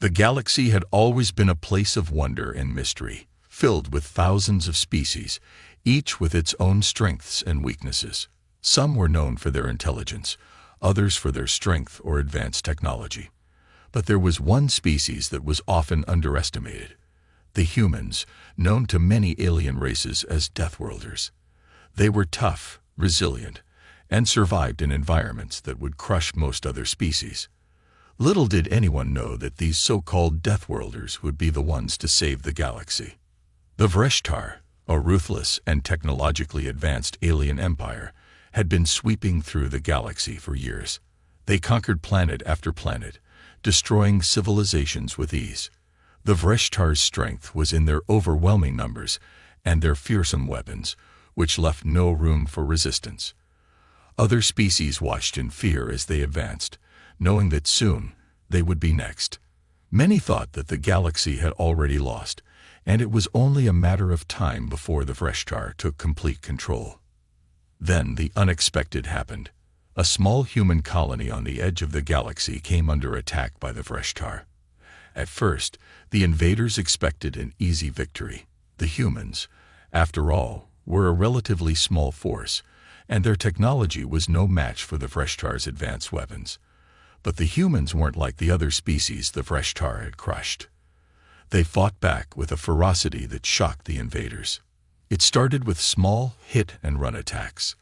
The galaxy had always been a place of wonder and mystery, filled with thousands of species, each with its own strengths and weaknesses. Some were known for their intelligence, others for their strength or advanced technology. But there was one species that was often underestimated: the humans, known to many alien races as Deathworlders. They were tough, resilient, and survived in environments that would crush most other species. Little did anyone know that these so-called Deathworlders would be the ones to save the galaxy. The Vreshtar, a ruthless and technologically advanced alien empire, had been sweeping through the galaxy for years. They conquered planet after planet, destroying civilizations with ease. The Vreshtar's strength was in their overwhelming numbers and their fearsome weapons, which left no room for resistance. Other species watched in fear as they advanced, knowing that soon they would be next. Many thought that the galaxy had already lost, and it was only a matter of time before the Vreshtar took complete control. Then the unexpected happened. A small human colony on the edge of the galaxy came under attack by the Vreshtar. At first, the invaders expected an easy victory. The humans, after all, were a relatively small force, and their technology was no match for the Vreshtar's advanced weapons. But the humans weren't like the other species the Vreshtar had crushed. They fought back with a ferocity that shocked the invaders. It started with small hit-and-run attacks.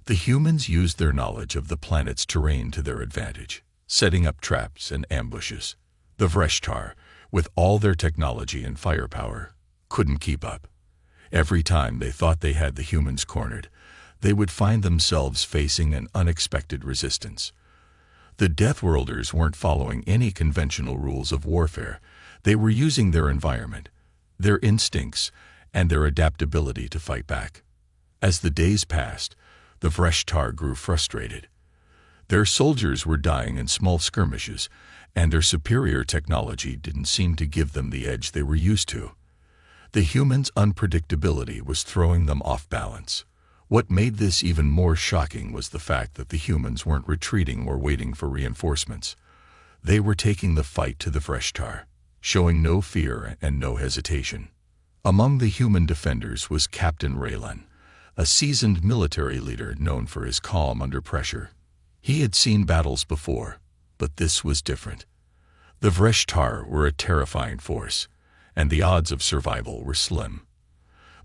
The humans used their knowledge of the planet's terrain to their advantage, setting up traps and ambushes. The Vreshtar, with all their technology and firepower, couldn't keep up. Every time they thought they had the humans cornered, they would find themselves facing an unexpected resistance. The Deathworlders weren't following any conventional rules of warfare. They were using their environment, their instincts, and their adaptability to fight back. As the days passed, the Vreshtar grew frustrated. Their soldiers were dying in small skirmishes, and their superior technology didn't seem to give them the edge they were used to. The humans' unpredictability was throwing them off balance. What made this even more shocking was the fact that the humans weren't retreating or waiting for reinforcements. They were taking the fight to the Vreshtar, showing no fear and no hesitation. Among the human defenders was Captain Raylan, a seasoned military leader known for his calm under pressure. He had seen battles before, but this was different. The Vreshtar were a terrifying force, and the odds of survival were slim.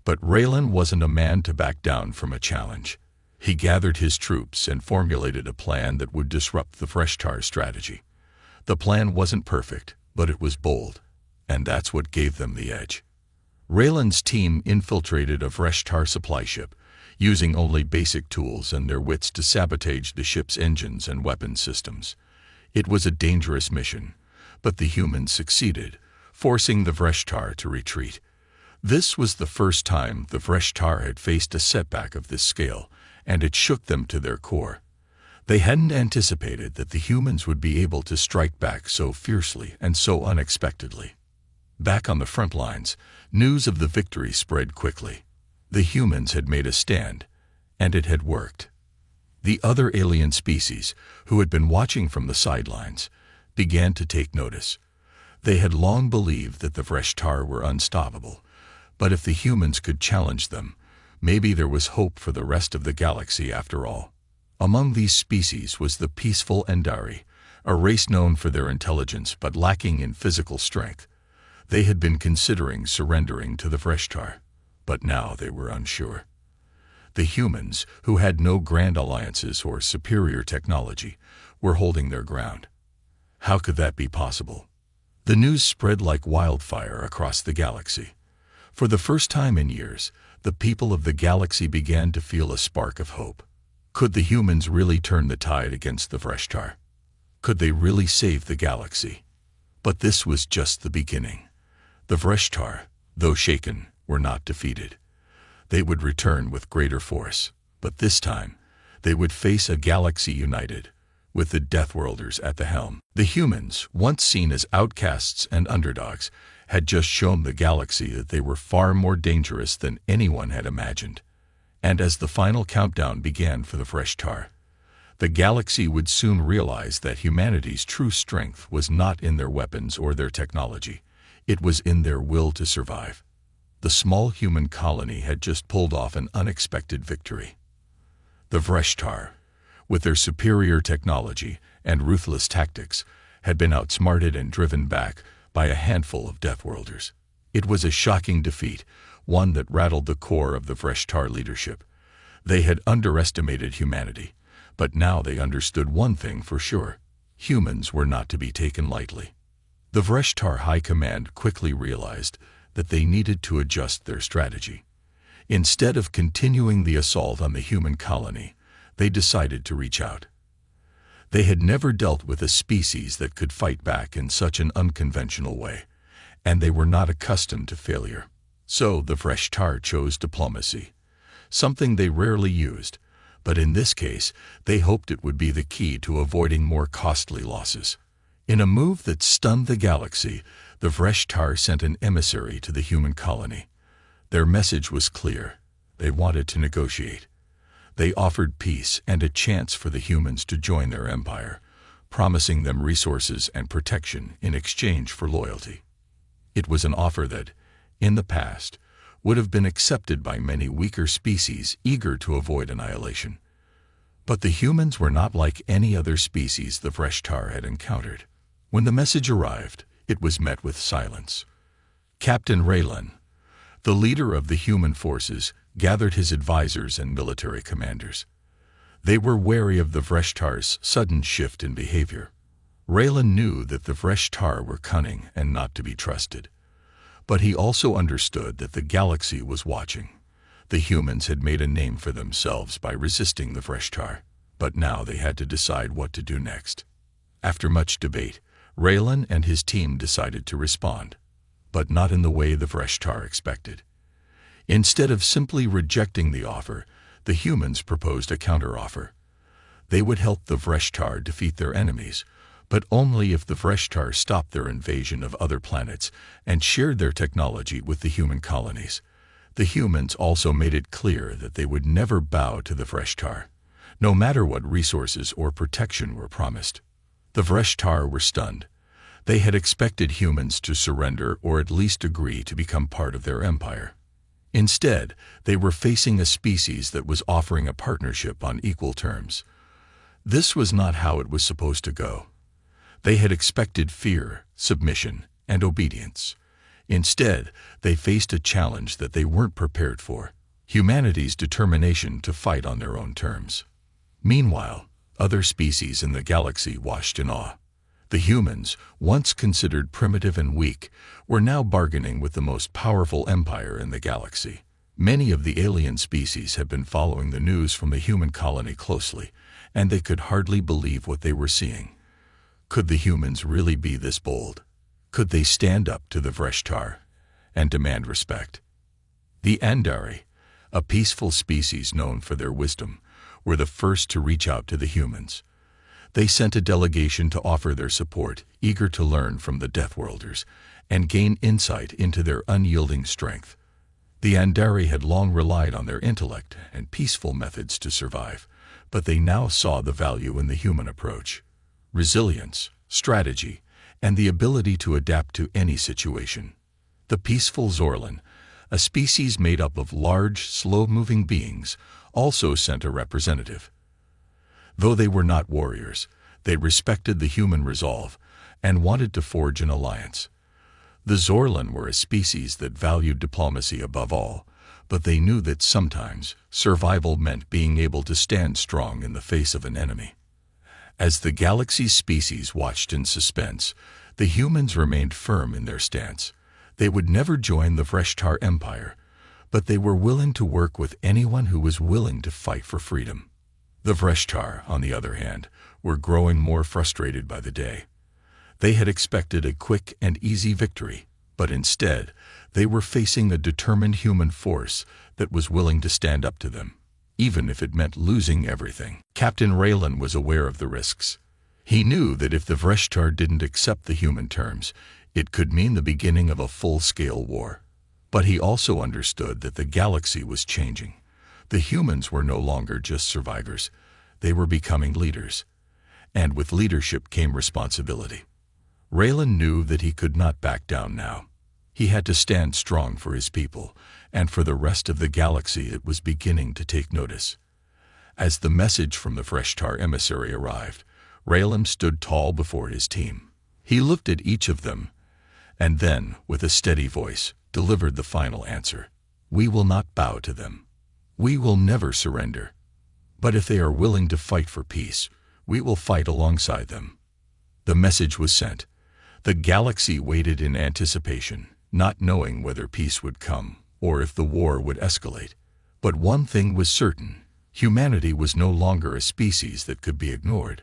But Raylan wasn't a man to back down from a challenge. He gathered his troops and formulated a plan that would disrupt the Vreshtar's strategy. The plan wasn't perfect, but it was bold, and that's what gave them the edge. Raylan's team infiltrated a Vreshtar supply ship, using only basic tools and their wits to sabotage the ship's engines and weapons systems. It was a dangerous mission, but the humans succeeded, forcing the Vreshtar to retreat. This was the first time the Vreshtar had faced a setback of this scale, and it shook them to their core. They hadn't anticipated that the humans would be able to strike back so fiercely and so unexpectedly. Back on the front lines, news of the victory spread quickly. The humans had made a stand, and it had worked. The other alien species, who had been watching from the sidelines, began to take notice. They had long believed that the Vreshtar were unstoppable, but if the humans could challenge them, maybe there was hope for the rest of the galaxy after all. Among these species was the peaceful Endari, a race known for their intelligence but lacking in physical strength. They had been considering surrendering to the Vreshtar, but now they were unsure. The humans, who had no grand alliances or superior technology, were holding their ground. How could that be possible? The news spread like wildfire across the galaxy. For the first time in years, the people of the galaxy began to feel a spark of hope. Could the humans really turn the tide against the Vreshtar? Could they really save the galaxy? But this was just the beginning. The Vreshtar, though shaken, were not defeated. They would return with greater force, but this time, they would face a galaxy united, with the Deathworlders at the helm. The humans, once seen as outcasts and underdogs, had just shown the galaxy that they were far more dangerous than anyone had imagined. And as the final countdown began for the Vreshtar, The galaxy would soon realize that humanity's true strength was not in their weapons or their technology. It was in their will to survive. The small human colony had just pulled off an unexpected victory. The Vreshtar, with their superior technology and ruthless tactics, had been outsmarted and driven back by a handful of Deathworlders. It was a shocking defeat, one that rattled the core of the Vreshtar leadership. They had underestimated humanity, but now they understood one thing for sure: humans were not to be taken lightly. The Vreshtar High Command quickly realized that they needed to adjust their strategy. Instead of continuing the assault on the human colony, they decided to reach out. They had never dealt with a species that could fight back in such an unconventional way, and they were not accustomed to failure. So the Vreshtar chose diplomacy, something they rarely used, but in this case they hoped it would be the key to avoiding more costly losses. In a move that stunned the galaxy, the Vreshtar sent an emissary to the human colony. Their message was clear: they wanted to negotiate. They offered peace and a chance for the humans to join their empire, promising them resources and protection in exchange for loyalty. It was an offer that, in the past, would have been accepted by many weaker species eager to avoid annihilation. But the humans were not like any other species the Vreshtar had encountered. When the message arrived, it was met with silence. Captain Raylan, the leader of the human forces, gathered his advisors and military commanders. They were wary of the Vreshtar's sudden shift in behavior. Raylan knew that the Vreshtar were cunning and not to be trusted. But he also understood that the galaxy was watching. The humans had made a name for themselves by resisting the Vreshtar, but now they had to decide what to do next. After much debate, Raylan and his team decided to respond, but not in the way the Vreshtar expected. Instead of simply rejecting the offer, the humans proposed a counteroffer. They would help the Vreshtar defeat their enemies, but only if the Vreshtar stopped their invasion of other planets and shared their technology with the human colonies. The humans also made it clear that they would never bow to the Vreshtar, no matter what resources or protection were promised. The Vreshtar were stunned. They had expected humans to surrender or at least agree to become part of their empire. Instead, they were facing a species that was offering a partnership on equal terms. This was not how it was supposed to go. They had expected fear, submission, and obedience. Instead, they faced a challenge that they weren't prepared for: humanity's determination to fight on their own terms. Meanwhile, other species in the galaxy watched in awe. The humans, once considered primitive and weak, were now bargaining with the most powerful empire in the galaxy. Many of the alien species had been following the news from the human colony closely, and they could hardly believe what they were seeing. Could the humans really be this bold? Could they stand up to the Vreshtar and demand respect? The Andari, a peaceful species known for their wisdom, were the first to reach out to the humans. They sent a delegation to offer their support, eager to learn from the Deathworlders and gain insight into their unyielding strength. The Andari had long relied on their intellect and peaceful methods to survive, but they now saw the value in the human approach: resilience, strategy, and the ability to adapt to any situation. The peaceful Zorlan, a species made up of large, slow-moving beings, also sent a representative. Though they were not warriors, they respected the human resolve and wanted to forge an alliance. The Zorlan were a species that valued diplomacy above all, but they knew that sometimes survival meant being able to stand strong in the face of an enemy. As the galaxy's species watched in suspense, the humans remained firm in their stance. They would never join the Vreshtar Empire, but they were willing to work with anyone who was willing to fight for freedom. The Vreshtar, on the other hand, were growing more frustrated by the day. They had expected a quick and easy victory, but instead, they were facing a determined human force that was willing to stand up to them, even if it meant losing everything. Captain Raylan was aware of the risks. He knew that if the Vreshtar didn't accept the human terms, it could mean the beginning of a full-scale war. But he also understood that the galaxy was changing. The humans were no longer just survivors. They were becoming leaders, and with leadership came responsibility. Raylan knew that he could not back down now. He had to stand strong for his people, and for the rest of the galaxy that was beginning to take notice. As the message from the Fresh-Tar emissary arrived, Raylan stood tall before his team. He looked at each of them, and then, with a steady voice, delivered the final answer. "We will not bow to them. We will never surrender. But if they are willing to fight for peace, we will fight alongside them." The message was sent. The galaxy waited in anticipation, not knowing whether peace would come or if the war would escalate. But one thing was certain: humanity was no longer a species that could be ignored.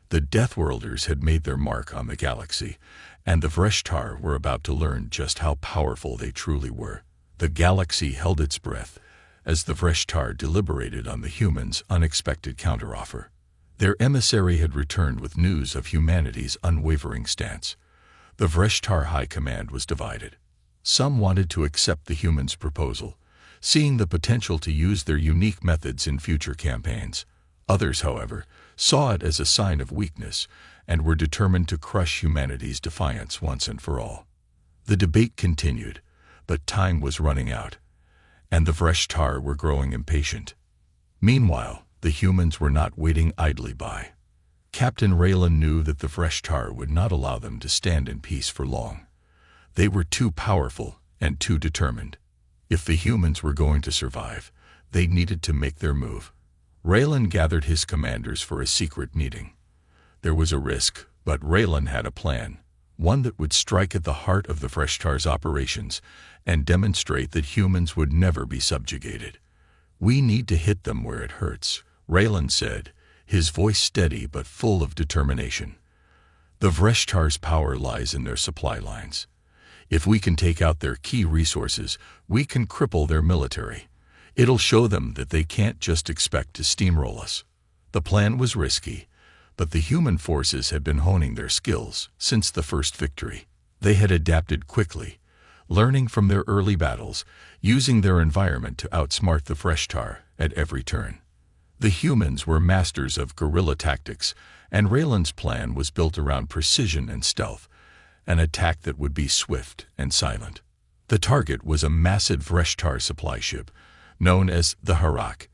The Deathworlders had made their mark on the galaxy, and the Fresh-Tar were about to learn just how powerful they truly were. The galaxy held its breath as the Fresh-Tar deliberated on the humans' unexpected counteroffer. Their emissary had returned with news of humanity's unwavering stance. The Fresh-Tar High Command was divided. Some wanted to accept the humans' proposal, seeing the potential to use their unique methods in future campaigns. Others, however, saw it as a sign of weakness and were determined to crush humanity's defiance once and for all. The debate continued, but time was running out, and the Fresh-Tar were growing impatient. Meanwhile, the humans were not waiting idly by. Captain Raylan knew that the Fresh-Tar would not allow them to stand in peace for long. They were too powerful and too determined. If the humans were going to survive, they needed to make their move. Raylan gathered his commanders for a secret meeting. There was a risk, but Raylan had a plan, one that would strike at the heart of the Fresh-Tar's operations and demonstrate that humans would never be subjugated. "We need to hit them where it hurts," Raylan said, his voice steady but full of determination. "The Fresh-Tar's power lies in their supply lines. If we can take out their key resources, we can cripple their military. It'll show them that they can't just expect to steamroll us." The plan was risky, but the human forces had been honing their skills since the first victory. They had adapted quickly, learning from their early battles, using their environment to outsmart the Fresh-Tar at every turn. The humans were masters of guerrilla tactics, and Raylan's plan was built around precision and stealth, an attack that would be swift and silent. The target was a massive Fresh-Tar supply ship, known as the Harak.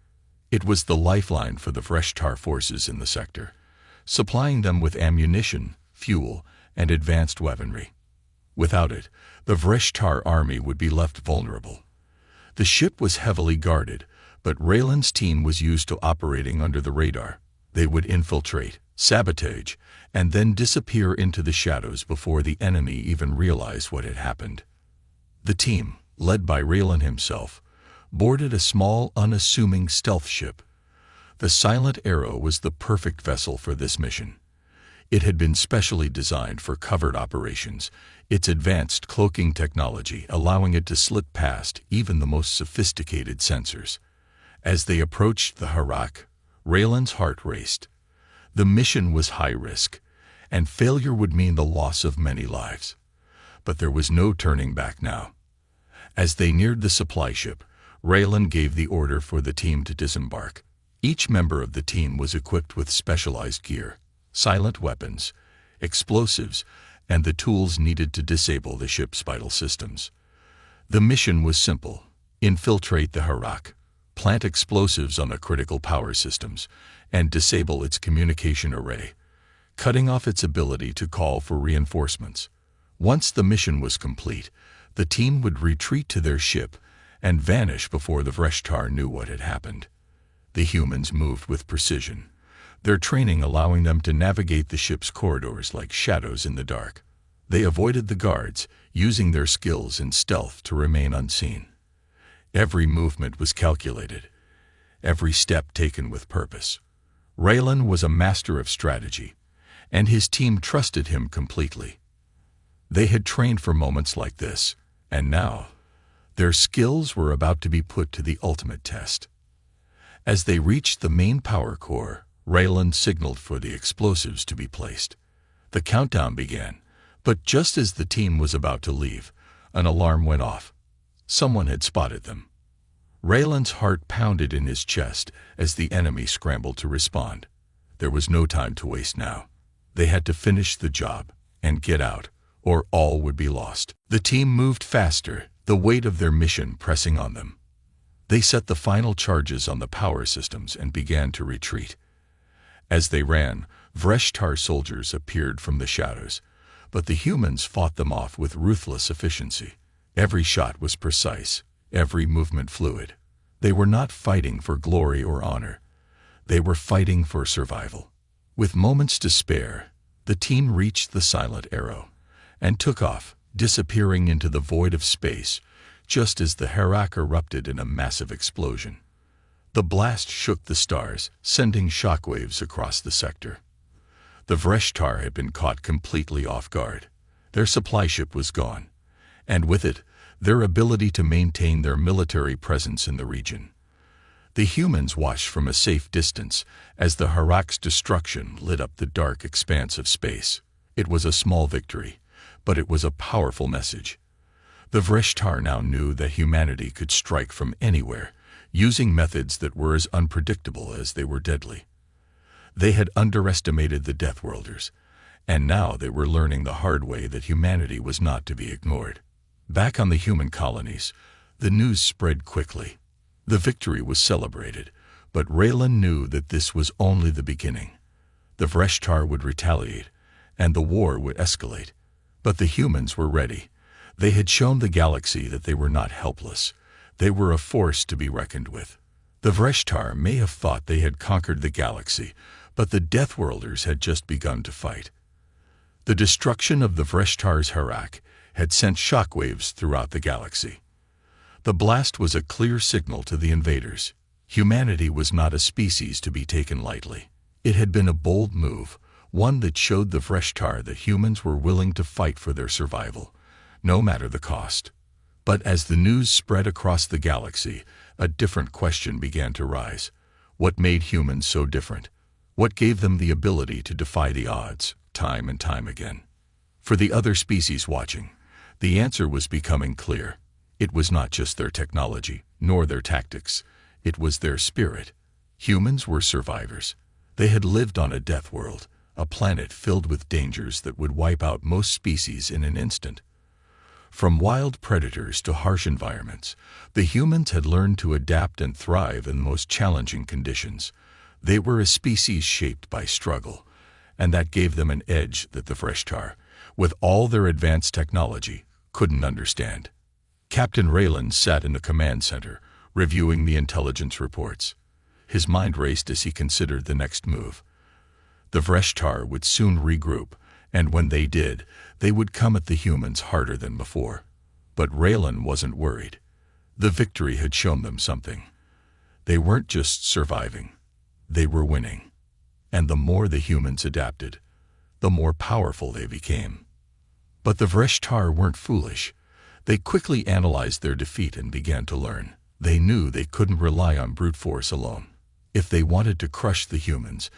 It was the lifeline for the Fresh-Tar forces in the sector, supplying them with ammunition, fuel, and advanced weaponry. Without it, the Fresh-Tar army would be left vulnerable. The ship was heavily guarded, but Raylan's team was used to operating under the radar. They would infiltrate, sabotage, and then disappear into the shadows before the enemy even realized what had happened. The team, led by Raylan himself, boarded a small, unassuming stealth ship. The Silent Arrow was the perfect vessel for this mission. It had been specially designed for covert operations, its advanced cloaking technology allowing it to slip past even the most sophisticated sensors. As they approached the Harak, Raylan's heart raced. The mission was high risk, and failure would mean the loss of many lives. But there was no turning back now. As they neared the supply ship, Raylan gave the order for the team to disembark. Each member of the team was equipped with specialized gear, silent weapons, explosives, and the tools needed to disable the ship's vital systems. The mission was simple: infiltrate the Harak, plant explosives on the critical power systems, and disable its communication array, cutting off its ability to call for reinforcements. Once the mission was complete, the team would retreat to their ship and vanish before the Fresh-Tar knew what had happened. The humans moved with precision, their training allowing them to navigate the ship's corridors like shadows in the dark. They avoided the guards, using their skills in stealth to remain unseen. Every movement was calculated, every step taken with purpose. Raylan was a master of strategy, and his team trusted him completely. They had trained for moments like this, and now their skills were about to be put to the ultimate test. As they reached the main power core, Raylan signaled for the explosives to be placed. The countdown began, but just as the team was about to leave, an alarm went off. Someone had spotted them. Raylan's heart pounded in his chest as the enemy scrambled to respond. There was no time to waste now. They had to finish the job and get out, or all would be lost. The team moved faster, the weight of their mission pressing on them. They set the final charges on the power systems and began to retreat. As they ran, Vreshtar soldiers appeared from the shadows, but the humans fought them off with ruthless efficiency. Every shot was precise, every movement fluid. They were not fighting for glory or honor. They were fighting for survival. With moments to spare, the team reached the silent arrow and took off, disappearing into the void of space, just as the Harak erupted in a massive explosion. The blast shook the stars, sending shockwaves across the sector. The Vreshtar had been caught completely off guard. Their supply ship was gone, and with it, their ability to maintain their military presence in the region. The humans watched from a safe distance as the Harak's destruction lit up the dark expanse of space. It was a small victory, but it was a powerful message. The Vreshtar now knew that humanity could strike from anywhere, using methods that were as unpredictable as they were deadly. They had underestimated the Deathworlders, and now they were learning the hard way that humanity was not to be ignored. Back on the human colonies, the news spread quickly. The victory was celebrated, but Raylan knew that this was only the beginning. The Vreshtar would retaliate, and the war would escalate. But the humans were ready. They had shown the galaxy that they were not helpless. They were a force to be reckoned with. The Vreshtar may have thought they had conquered the galaxy, but the Deathworlders had just begun to fight. The destruction of the Vreshtar's Harak had sent shockwaves throughout the galaxy. The blast was a clear signal to the invaders. Humanity was not a species to be taken lightly. It had been a bold move, one that showed the Vreshtar that humans were willing to fight for their survival, no matter the cost. But as the news spread across the galaxy, a different question began to rise. What made humans so different? What gave them the ability to defy the odds, time and time again? For the other species watching, the answer was becoming clear. It was not just their technology, nor their tactics. It was their spirit. Humans were survivors. They had lived on a death world, a planet filled with dangers that would wipe out most species in an instant. From wild predators to harsh environments, the humans had learned to adapt and thrive in the most challenging conditions. They were a species shaped by struggle, and that gave them an edge that the Vreshtar, with all their advanced technology, couldn't understand. Captain Raylan sat in the command center, reviewing the intelligence reports. His mind raced as he considered the next move. The Vreshtar would soon regroup, and when they did, they would come at the humans harder than before. But Raylan wasn't worried. The victory had shown them something. They weren't just surviving. They were winning. And the more the humans adapted, the more powerful they became. But the Vreshtar weren't foolish. They quickly analyzed their defeat and began to learn. They knew they couldn't rely on brute force alone. If they wanted to crush the humans,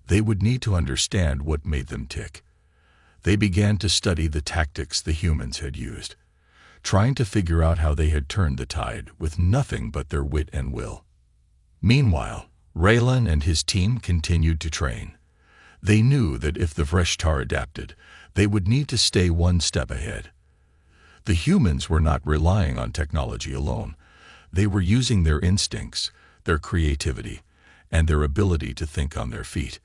they would need to understand what made them tick. They began to study the tactics the humans had used, trying to figure out how they had turned the tide with nothing but their wit and will. Meanwhile, Raylan and his team continued to train. They knew that if the Vreshtar adapted, they would need to stay one step ahead. The humans were not relying on technology alone. They were using their instincts, their creativity, and their ability to think on their feet.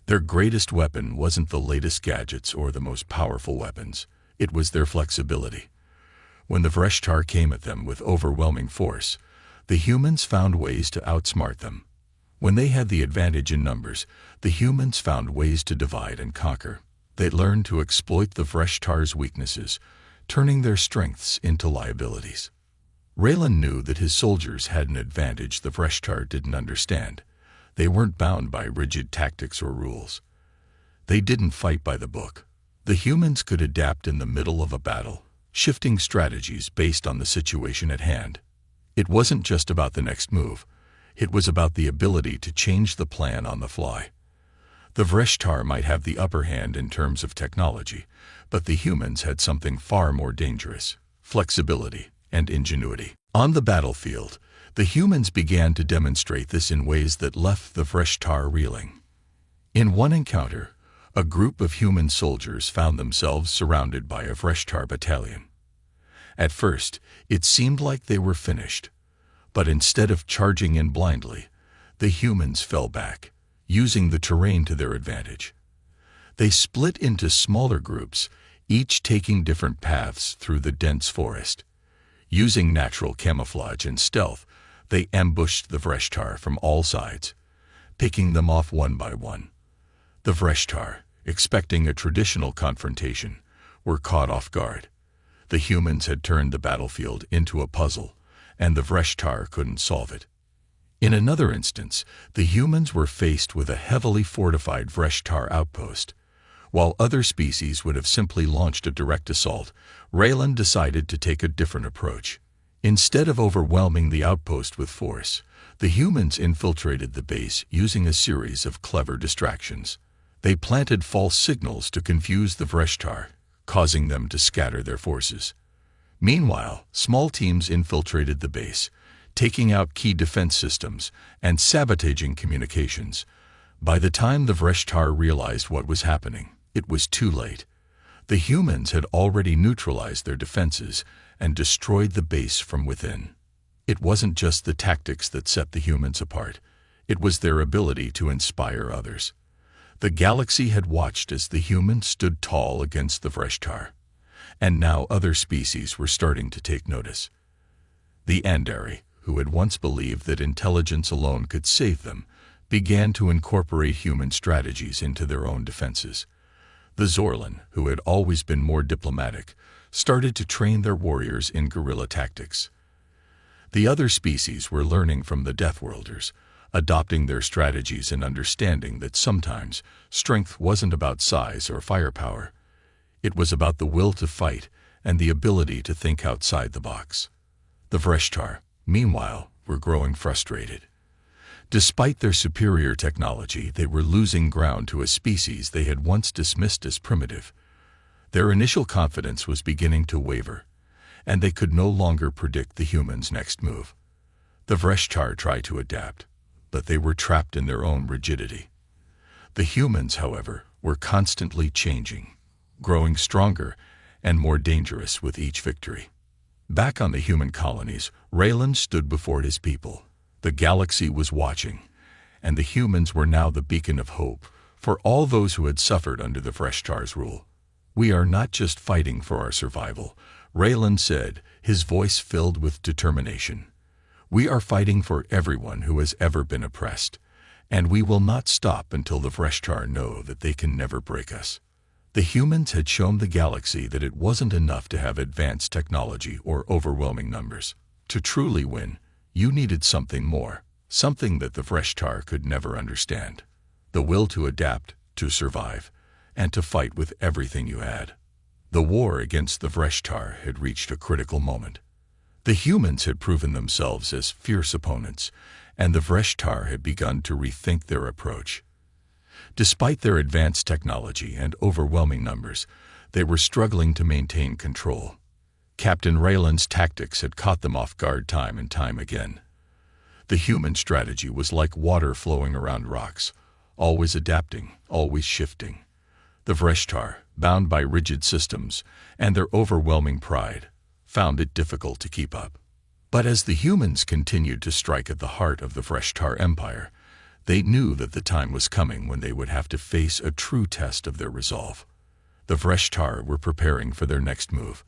Their greatest weapon wasn't the latest gadgets or the most powerful weapons. It was their flexibility. When the Vreshtar came at them with overwhelming force, the humans found ways to outsmart them. When they had the advantage in numbers, the humans found ways to divide and conquer. They learned to exploit the Vreshtar's weaknesses, turning their strengths into liabilities. Raylan knew that his soldiers had an advantage the Vreshtar didn't understand. They weren't bound by rigid tactics or rules. They didn't fight by the book. The humans could adapt in the middle of a battle, shifting strategies based on the situation at hand. It wasn't just about the next move. It was about the ability to change the plan on the fly. The Vreshtar might have the upper hand in terms of technology, but the humans had something far more dangerous: flexibility and ingenuity. On the battlefield, The humans began to demonstrate this in ways that left the Vreshtar reeling. In one encounter, a group of human soldiers found themselves surrounded by a Vreshtar battalion. At first, it seemed like they were finished, but instead of charging in blindly, the humans fell back, using the terrain to their advantage. They split into smaller groups, each taking different paths through the dense forest. Using natural camouflage and stealth, they ambushed the Vreshtar from all sides, picking them off one by one. The Vreshtar, expecting a traditional confrontation, were caught off guard. The humans had turned the battlefield into a puzzle, and the Vreshtar couldn't solve it. In another instance, the humans were faced with a heavily fortified Vreshtar outpost. While other species would have simply launched a direct assault, Raylan decided to take a different approach. Instead of overwhelming the outpost with force, the humans infiltrated the base using a series of clever distractions. They planted false signals to confuse the Vreshtar, causing them to scatter their forces. Meanwhile, small teams infiltrated the base, taking out key defense systems and sabotaging communications. By the time the Vreshtar realized what was happening, it was too late. The humans had already neutralized their defenses and destroyed the base from within. It wasn't just the tactics that set the humans apart. It was their ability to inspire others. The galaxy had watched as the humans stood tall against the Vreshtar, and now other species were starting to take notice. The Andari, who had once believed that intelligence alone could save them, began to incorporate human strategies into their own defenses. The Zorlan, who had always been more diplomatic, started to train their warriors in guerrilla tactics. The other species were learning from the Deathworlders, adopting their strategies and understanding that sometimes strength wasn't about size or firepower. It was about the will to fight and the ability to think outside the box. The Vreshtar, meanwhile, were growing frustrated. Despite their superior technology, they were losing ground to a species they had once dismissed as primitive. Their initial confidence was beginning to waver, and they could no longer predict the humans' next move. The Vreshtar tried to adapt, but they were trapped in their own rigidity. The humans, however, were constantly changing, growing stronger and more dangerous with each victory. Back on the human colonies, Raylan stood before his people. The galaxy was watching, and the humans were now the beacon of hope for all those who had suffered under the Vreshtar's rule. "We are not just fighting for our survival," Raylan said, his voice filled with determination. "We are fighting for everyone who has ever been oppressed, and we will not stop until the Vreshtar know that they can never break us." The humans had shown the galaxy that it wasn't enough to have advanced technology or overwhelming numbers. To truly win, you needed something more, something that the Vreshtar could never understand. The will to adapt, to survive, and to fight with everything you had. The war against the Vreshtar had reached a critical moment. The humans had proven themselves as fierce opponents, and the Vreshtar had begun to rethink their approach. Despite their advanced technology and overwhelming numbers, they were struggling to maintain control. Captain Raylan's tactics had caught them off guard time and time again. The human strategy was like water flowing around rocks, always adapting, always shifting. The Vreshtar, bound by rigid systems and their overwhelming pride, found it difficult to keep up. But as the humans continued to strike at the heart of the Vreshtar Empire, they knew that the time was coming when they would have to face a true test of their resolve. The Vreshtar were preparing for their next move,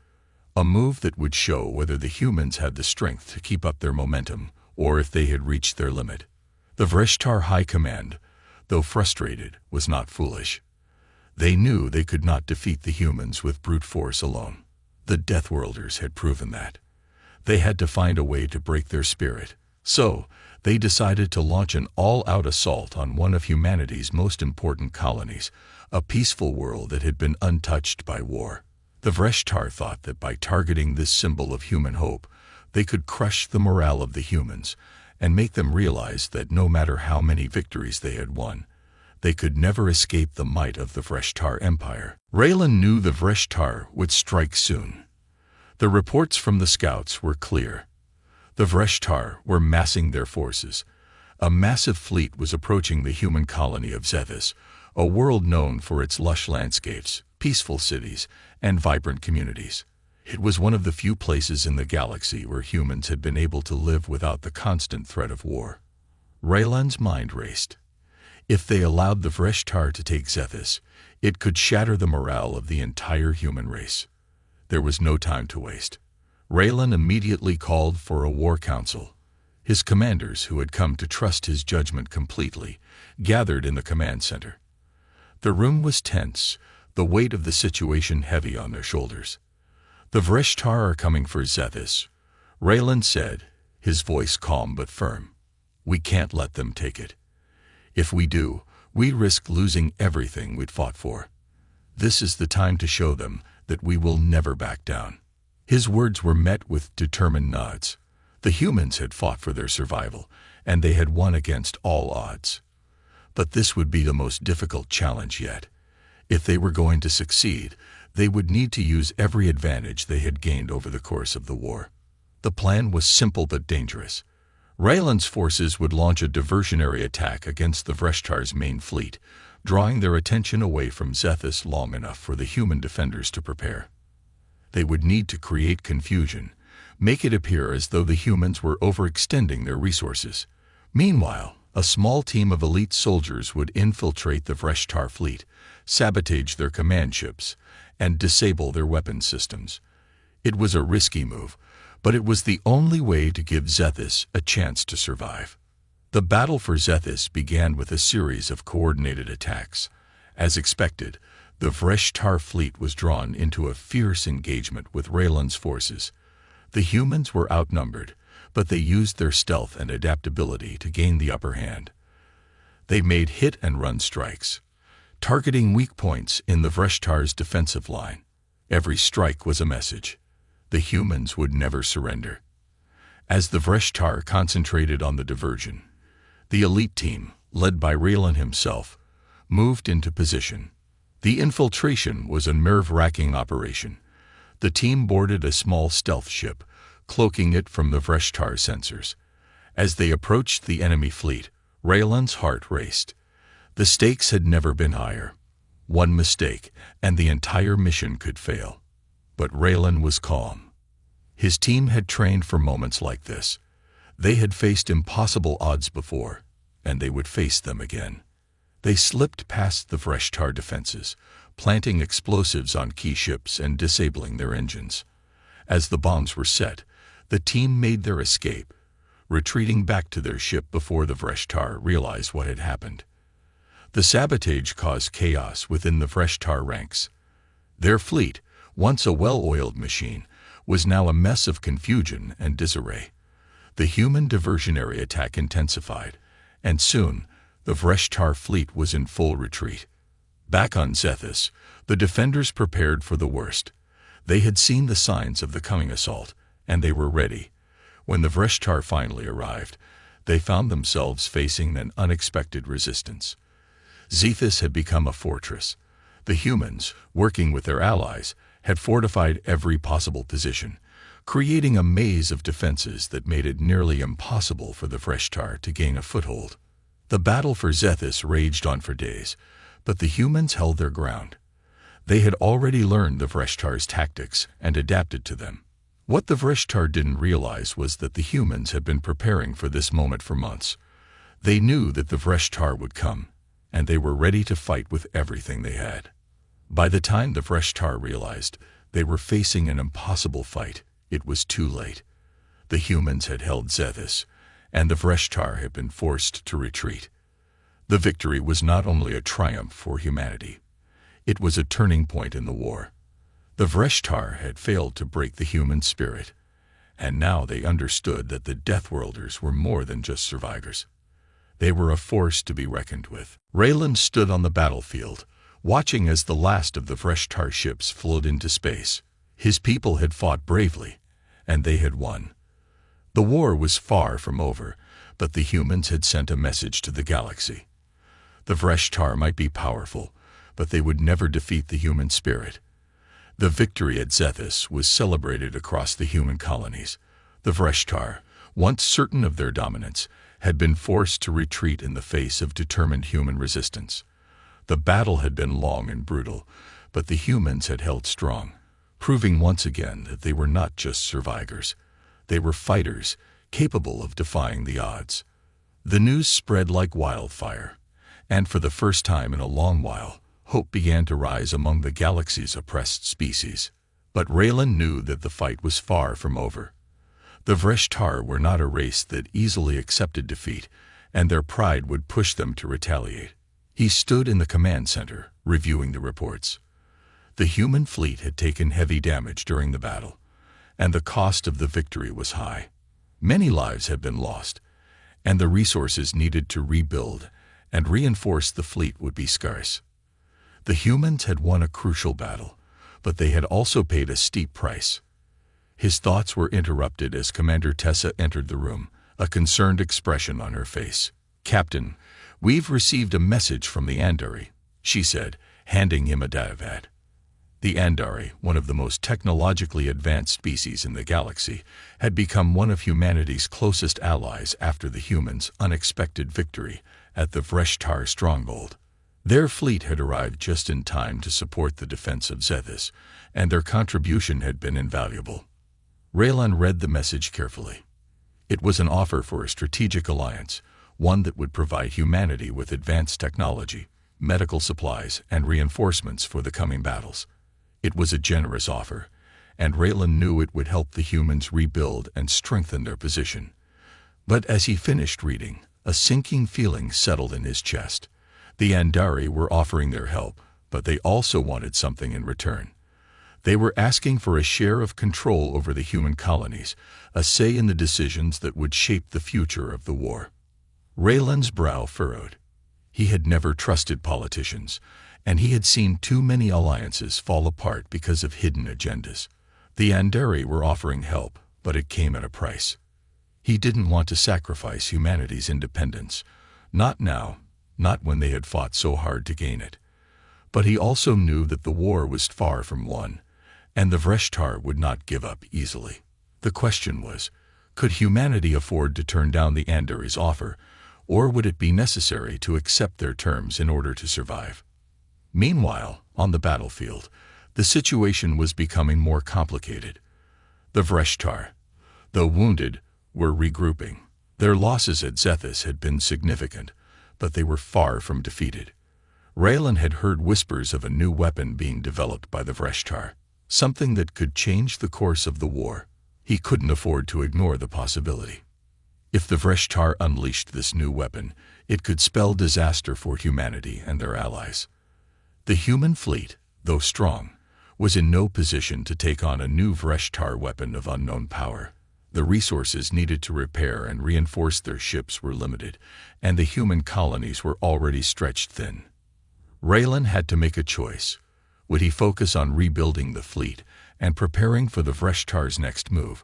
a move that would show whether the humans had the strength to keep up their momentum or if they had reached their limit. The Vreshtar High Command, though frustrated, was not foolish. They knew they could not defeat the humans with brute force alone. The Deathworlders had proven that. They had to find a way to break their spirit. So, they decided to launch an all-out assault on one of humanity's most important colonies, a peaceful world that had been untouched by war. The Vreshtar thought that by targeting this symbol of human hope, they could crush the morale of the humans and make them realize that no matter how many victories they had won, they could never escape the might of the Vreshtar Empire. Raylan knew the Vreshtar would strike soon. The reports from the scouts were clear. The Vreshtar were massing their forces. A massive fleet was approaching the human colony of Zethus, a world known for its lush landscapes, peaceful cities, and vibrant communities. It was one of the few places in the galaxy where humans had been able to live without the constant threat of war. Raylan's mind raced. If they allowed the Vreshtar to take Zethus, it could shatter the morale of the entire human race. There was no time to waste. Raylan immediately called for a war council. His commanders, who had come to trust his judgment completely, gathered in the command center. The room was tense, the weight of the situation heavy on their shoulders. "The Vreshtar are coming for Zethus," Raylan said, his voice calm but firm. "We can't let them take it. If we do, we risk losing everything we'd fought for. This is the time to show them that we will never back down." His words were met with determined nods. The humans had fought for their survival, and they had won against all odds. But this would be the most difficult challenge yet. If they were going to succeed, they would need to use every advantage they had gained over the course of the war. The plan was simple but dangerous. Raylan's forces would launch a diversionary attack against the Vreshtar's main fleet, drawing their attention away from Zethus long enough for the human defenders to prepare. They would need to create confusion, make it appear as though the humans were overextending their resources. Meanwhile, a small team of elite soldiers would infiltrate the Vreshtar fleet, sabotage their command ships, and disable their weapon systems. It was a risky move, but it was the only way to give Zethus a chance to survive. The battle for Zethus began with a series of coordinated attacks. As expected, the Vreshtar fleet was drawn into a fierce engagement with Raylan's forces. The humans were outnumbered, but they used their stealth and adaptability to gain the upper hand. They made hit-and-run strikes, targeting weak points in the Vreshtar's defensive line. Every strike was a message. The humans would never surrender. As the Vreshtar concentrated on the diversion, the elite team, led by Raylan himself, moved into position. The infiltration was a nerve-wracking operation. The team boarded a small stealth ship, cloaking it from the Vreshtar sensors. As they approached the enemy fleet, Raylan's heart raced. The stakes had never been higher. One mistake, and the entire mission could fail. But Raylan was calm. His team had trained for moments like this. They had faced impossible odds before, and they would face them again. They slipped past the Vreshtar defenses, planting explosives on key ships and disabling their engines. As the bombs were set, the team made their escape, retreating back to their ship before the Vreshtar realized what had happened. The sabotage caused chaos within the Vreshtar ranks. Their fleet, once a well-oiled machine, was now a mess of confusion and disarray. The human diversionary attack intensified, and soon the Vreshtar fleet was in full retreat. Back on Zethus, the defenders prepared for the worst. They had seen the signs of the coming assault, and they were ready. When the Vreshtar finally arrived, they found themselves facing an unexpected resistance. Zethus had become a fortress. The humans, working with their allies, had fortified every possible position, creating a maze of defenses that made it nearly impossible for the Vreshtar to gain a foothold. The battle for Zethus raged on for days, but the humans held their ground. They had already learned the Vreshtar's tactics and adapted to them. What the Vreshtar didn't realize was that the humans had been preparing for this moment for months. They knew that the Vreshtar would come, and they were ready to fight with everything they had. By the time the Vreshtar realized they were facing an impossible fight, it was too late. The humans had held Zethus, and the Vreshtar had been forced to retreat. The victory was not only a triumph for humanity, it was a turning point in the war. The Vreshtar had failed to break the human spirit, and now they understood that the Deathworlders were more than just survivors. They were a force to be reckoned with. Raylan stood on the battlefield, watching as the last of the Vreshtar ships flowed into space. His people had fought bravely, and they had won. The war was far from over, but the humans had sent a message to the galaxy. The Vreshtar might be powerful, but they would never defeat the human spirit. The victory at Zethus was celebrated across the human colonies. The Vreshtar, once certain of their dominance, had been forced to retreat in the face of determined human resistance. The battle had been long and brutal, but the humans had held strong, proving once again that they were not just survivors. They were fighters, capable of defying the odds. The news spread like wildfire, and for the first time in a long while, hope began to rise among the galaxy's oppressed species. But Raylan knew that the fight was far from over. The Vreshtar were not a race that easily accepted defeat, and their pride would push them to retaliate. He stood in the command center, reviewing the reports. The human fleet had taken heavy damage during the battle, and the cost of the victory was high. Many lives had been lost, and the resources needed to rebuild and reinforce the fleet would be scarce. The humans had won a crucial battle, but they had also paid a steep price. His thoughts were interrupted as Commander Tessa entered the room, a concerned expression on her face. "Captain, we've received a message from the Andari," she said, handing him a datavat. The Andari, one of the most technologically advanced species in the galaxy, had become one of humanity's closest allies after the humans' unexpected victory at the Vreshtar stronghold. Their fleet had arrived just in time to support the defense of Zethys, and their contribution had been invaluable. Raylan read the message carefully. It was an offer for a strategic alliance, one that would provide humanity with advanced technology, medical supplies, and reinforcements for the coming battles. It was a generous offer, and Raylan knew it would help the humans rebuild and strengthen their position. But as he finished reading, a sinking feeling settled in his chest. The Andari were offering their help, but they also wanted something in return. They were asking for a share of control over the human colonies, a say in the decisions that would shape the future of the war. Raylan's brow furrowed. He had never trusted politicians, and he had seen too many alliances fall apart because of hidden agendas. The Andari were offering help, but it came at a price. He didn't want to sacrifice humanity's independence. Not now, not when they had fought so hard to gain it. But he also knew that the war was far from won, and the Vreshtar would not give up easily. The question was, could humanity afford to turn down the Andari's offer, or would it be necessary to accept their terms in order to survive? Meanwhile, on the battlefield, the situation was becoming more complicated. The Vreshtar, though wounded, were regrouping. Their losses at Zethys had been significant, but they were far from defeated. Raylan had heard whispers of a new weapon being developed by the Vreshtar, something that could change the course of the war. He couldn't afford to ignore the possibility. If the Vreshtar unleashed this new weapon, it could spell disaster for humanity and their allies. The human fleet, though strong, was in no position to take on a new Vreshtar weapon of unknown power. The resources needed to repair and reinforce their ships were limited, and the human colonies were already stretched thin. Raylan had to make a choice. Would he focus on rebuilding the fleet and preparing for the Vreshtar's next move,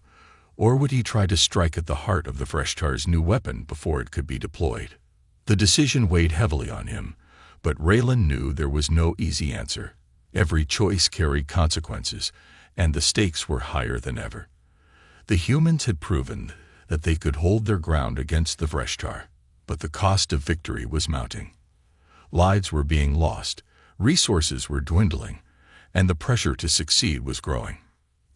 or would he try to strike at the heart of the Vreshtar's new weapon before it could be deployed? The decision weighed heavily on him, but Raylan knew there was no easy answer. Every choice carried consequences, and the stakes were higher than ever. The humans had proven that they could hold their ground against the Vreshtar, but the cost of victory was mounting. Lives were being lost, resources were dwindling, and the pressure to succeed was growing.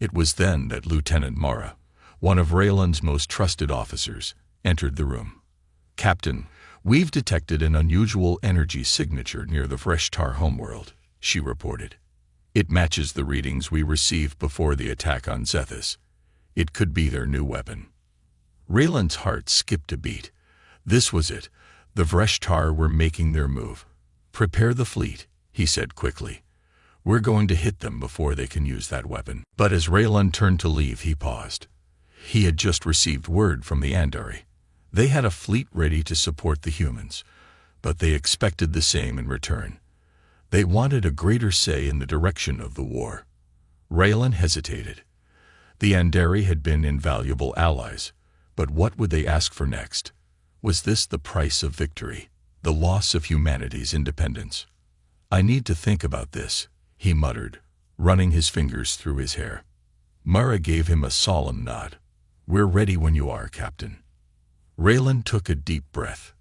It was then that Lieutenant Mara, one of Raylan's most trusted officers, entered the room. "Captain, we've detected an unusual energy signature near the Vreshtar homeworld," she reported. "It matches the readings we received before the attack on Zethys. It could be their new weapon." Raylan's heart skipped a beat. This was it. The Vreshtar were making their move. "Prepare the fleet," he said quickly. "We're going to hit them before they can use that weapon." But as Raylan turned to leave, he paused. He had just received word from the Andari. They had a fleet ready to support the humans, but they expected the same in return. They wanted a greater say in the direction of the war. Raylan hesitated. The Andari had been invaluable allies, but what would they ask for next? Was this the price of victory, the loss of humanity's independence? "I need to think about this," he muttered, running his fingers through his hair. Mara gave him a solemn nod. "We're ready when you are, Captain." Raylan took a deep breath.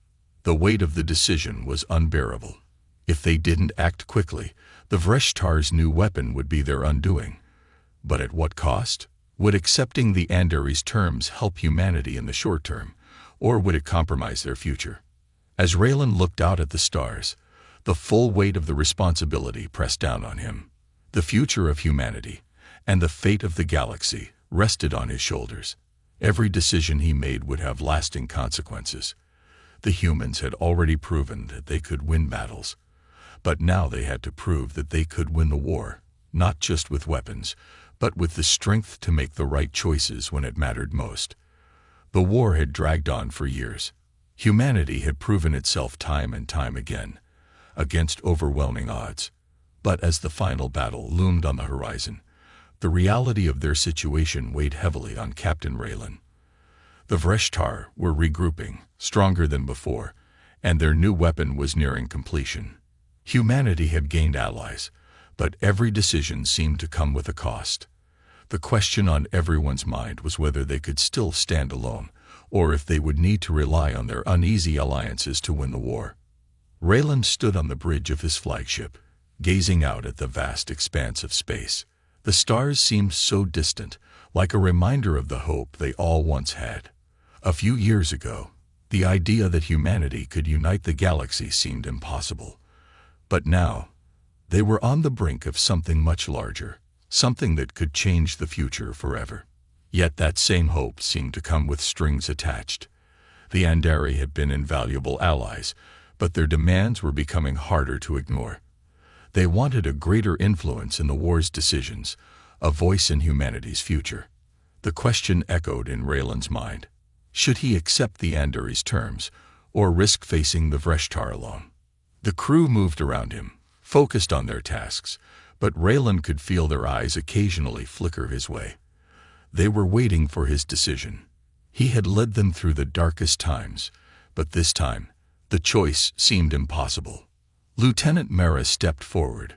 The weight of the decision was unbearable. If they didn't act quickly, the Vreshtar's new weapon would be their undoing. But at what cost? Would accepting the Andari's terms help humanity in the short term, or would it compromise their future? As Raylan looked out at the stars, the full weight of the responsibility pressed down on him. The future of humanity and the fate of the galaxy rested on his shoulders. Every decision he made would have lasting consequences. The humans had already proven that they could win battles, but now they had to prove that they could win the war, not just with weapons, but with the strength to make the right choices when it mattered most. The war had dragged on for years. Humanity had proven itself time and time again, against overwhelming odds. But as the final battle loomed on the horizon, the reality of their situation weighed heavily on Captain Raylan. The Vreshtar were regrouping, stronger than before, and their new weapon was nearing completion. Humanity had gained allies, but every decision seemed to come with a cost. The question on everyone's mind was whether they could still stand alone, or if they would need to rely on their uneasy alliances to win the war. Raylan stood on the bridge of his flagship, gazing out at the vast expanse of space. The stars seemed so distant, like a reminder of the hope they all once had. A few years ago, the idea that humanity could unite the galaxy seemed impossible. But now, they were on the brink of something much larger, something that could change the future forever. Yet that same hope seemed to come with strings attached. The Andari had been invaluable allies, but their demands were becoming harder to ignore. They wanted a greater influence in the war's decisions, a voice in humanity's future. The question echoed in Raylan's mind. Should he accept the Andari's terms, or risk facing the Vreshtar alone? The crew moved around him, focused on their tasks, but Raylan could feel their eyes occasionally flicker his way. They were waiting for his decision. He had led them through the darkest times, but this time, the choice seemed impossible. Lieutenant Mara stepped forward,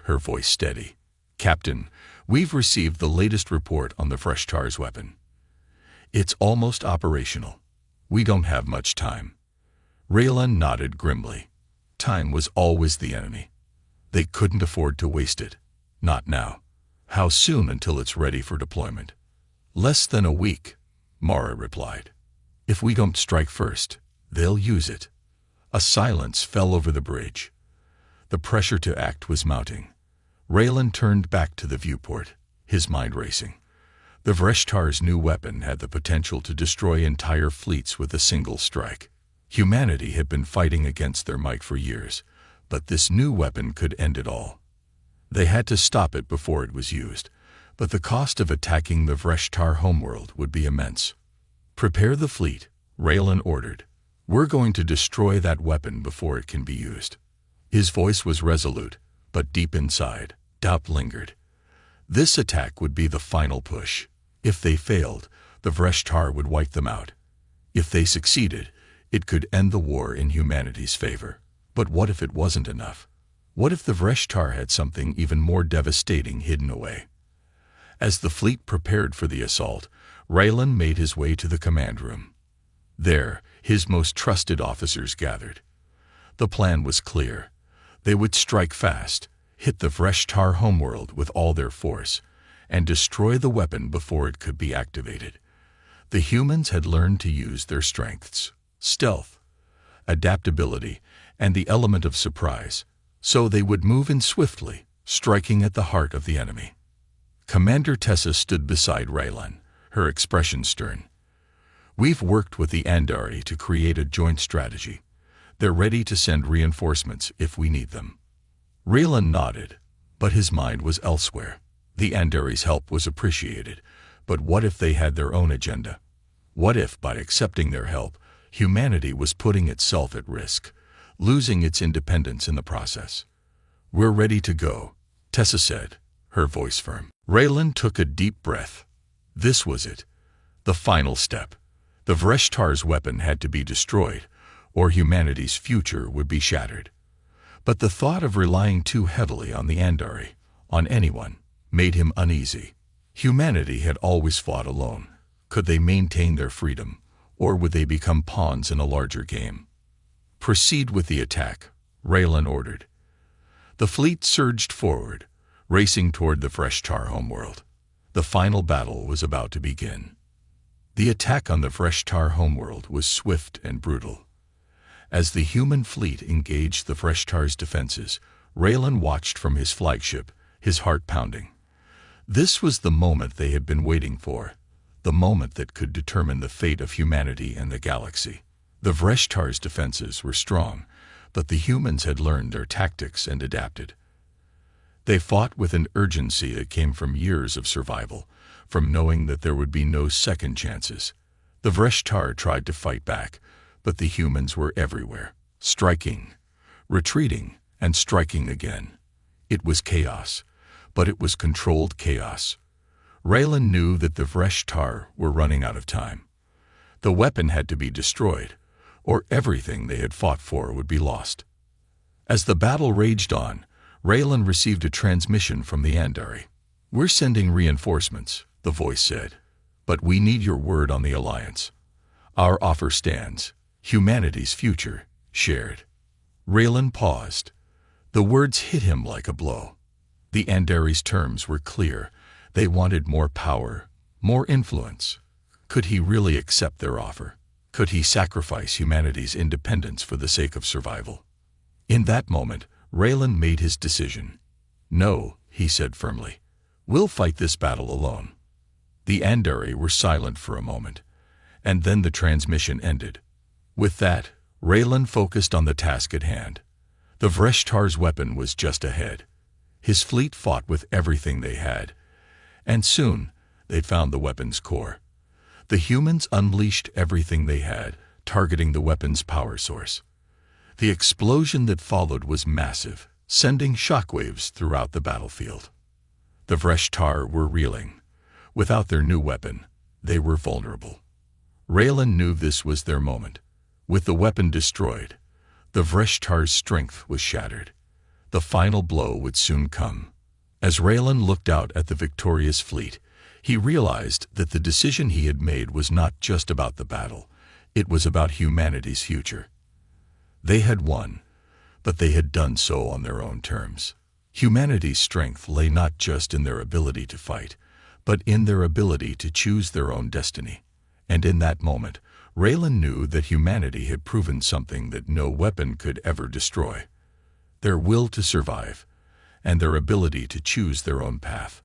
her voice steady. "Captain, we've received the latest report on the Vreshtar's weapon. It's almost operational. We don't have much time." Raylan nodded grimly. Time was always the enemy. They couldn't afford to waste it. Not now. How soon until it's ready for deployment? "Less than a week," Mara replied. "If we don't strike first, they'll use it." A silence fell over the bridge. The pressure to act was mounting. Raylan turned back to the viewport, his mind racing. The Vreshtar's new weapon had the potential to destroy entire fleets with a single strike. Humanity had been fighting against their might for years, but this new weapon could end it all. They had to stop it before it was used, but the cost of attacking the Vreshtar homeworld would be immense. "Prepare the fleet," Raylan ordered. "We're going to destroy that weapon before it can be used." His voice was resolute, but deep inside, doubt lingered. This attack would be the final push. If they failed, the Vreshtar would wipe them out. If they succeeded, it could end the war in humanity's favor. But what if it wasn't enough? What if the Vreshtar had something even more devastating hidden away? As the fleet prepared for the assault, Raylan made his way to the command room. There, his most trusted officers gathered. The plan was clear. They would strike fast, hit the Vreshtar homeworld with all their force, and destroy the weapon before it could be activated. The humans had learned to use their strengths, stealth, adaptability, and the element of surprise, so they would move in swiftly, striking at the heart of the enemy. Commander Tessa stood beside Raylan, her expression stern. "We've worked with the Andari to create a joint strategy. They're ready to send reinforcements if we need them." Raylan nodded, but his mind was elsewhere. The Andari's help was appreciated, but what if they had their own agenda? What if, by accepting their help, humanity was putting itself at risk, losing its independence in the process? "We're ready to go," Tessa said, her voice firm. Raylan took a deep breath. This was it, the final step. The Vreshtar's weapon had to be destroyed, or humanity's future would be shattered. But the thought of relying too heavily on the Andari, on anyone, made him uneasy. Humanity had always fought alone, Could they maintain their freedom, or would they become pawns in a larger game? "Proceed with the attack," Raylan ordered. The fleet surged forward, racing toward the fresh tar homeworld. The final battle was about to begin. The attack on the fresh tar homeworld was swift and brutal. As the human fleet engaged the fresh tar's defenses, Raylan watched from his flagship, his heart pounding. This was the moment they had been waiting for, the moment that could determine the fate of humanity and the galaxy. The Vreshtar's defenses were strong, but the humans had learned their tactics and adapted. They fought with an urgency that came from years of survival, from knowing that there would be no second chances. The Vreshtar tried to fight back, but the humans were everywhere, striking, retreating, and striking again. It was chaos, but it was controlled chaos. Raylan knew that the Vreshtar were running out of time. The weapon had to be destroyed, or everything they had fought for would be lost. As the battle raged on, Raylan received a transmission from the Andari. "We're sending reinforcements," the voice said, "but we need your word on the Alliance. Our offer stands. Humanity's future, shared." Raylan paused. The words hit him like a blow. The Andari's terms were clear. They wanted more power, more influence. Could he really accept their offer? Could he sacrifice humanity's independence for the sake of survival? In that moment, Raylan made his decision. "No," he said firmly. "We'll fight this battle alone." The Andari were silent for a moment, and then the transmission ended. With that, Raylan focused on the task at hand. The Vreshtar's weapon was just ahead. His fleet fought with everything they had, and soon they'd found the weapon's core. The humans unleashed everything they had, targeting the weapon's power source. The explosion that followed was massive, sending shockwaves throughout the battlefield. The Vreshtar were reeling. Without their new weapon, they were vulnerable. Raylan knew this was their moment. With the weapon destroyed, the Vreshtar's strength was shattered. The final blow would soon come. As Raylan looked out at the victorious fleet, he realized that the decision he had made was not just about the battle, it was about humanity's future. They had won, but they had done so on their own terms. Humanity's strength lay not just in their ability to fight, but in their ability to choose their own destiny. And in that moment, Raylan knew that humanity had proven something that no weapon could ever destroy: their will to survive, and their ability to choose their own path.